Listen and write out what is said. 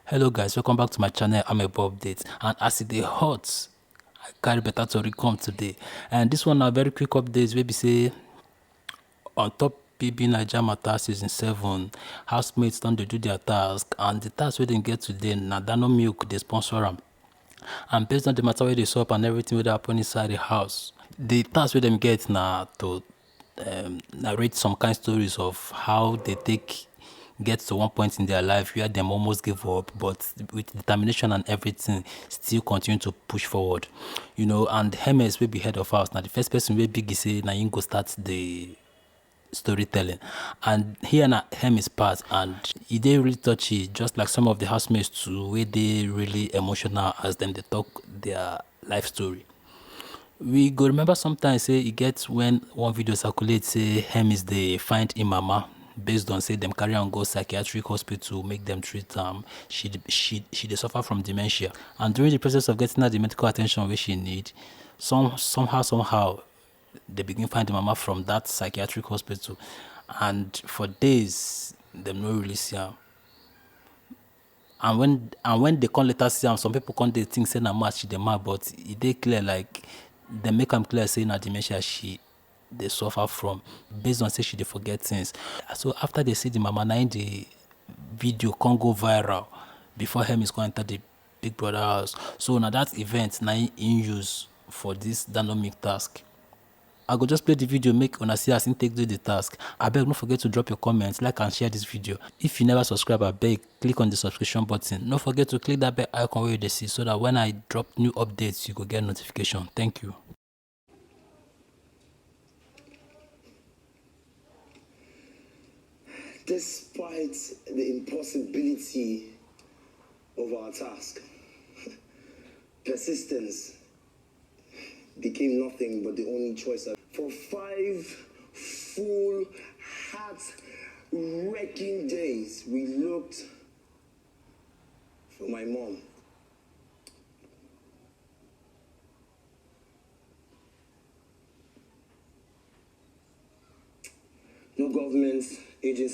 Hello guys, welcome back to my channel. Ameboupdate, and as it is hot, I carry better to come today. And this one a very quick updates wey be say on top BBNaija matter season 7, housemates don dey do their task, and the task wey dem get today na Dano Milk dey sponsor am. And based on the matter wey dey sup and everything wey dey happen inside the house, the task wey dem get na to narrate some kind stories of how they take get to one point in their life where them almost give up, but with determination and everything still continue to push forward. You know, and Hermes will be head of house. Now the first person will big say now you go start the storytelling, and here na Hermes part, and e dey really touchy, just like some of the housemates too, where they really emotional as them they talk their life story. We go remember sometimes say e get when one video circulate say Hermes dey find im mama based on say them carry am go psychiatric hospital make them treat am. She dey suffer from dementia, and during the process of getting her the medical attention wey she need, somehow they begin find the mama from that psychiatric hospital, and for days them no really see am. And when they come later see am, some people come dey think say na mad she dey mad, but e dey clear, like dem make am clear say na dementia she dey suffer from, based on say she dey forget things. So after they see the mama, na the video come go viral before Hermes come enter the big brother house. So na that event na in use for this Dano Milk task. I go just play the video make una see as him take do the task. Abeg no forget to drop your comments, like and share this video. If you never subscribe, abeg click on the subscription button. No forget to click that bell icon where you dey see, so that when I drop new updates you go get notification. Thank you. Despite the impossibility of our task, persistence became nothing but the only choice. For 5 full, heart-wrecking days, we looked for my mom. No government agency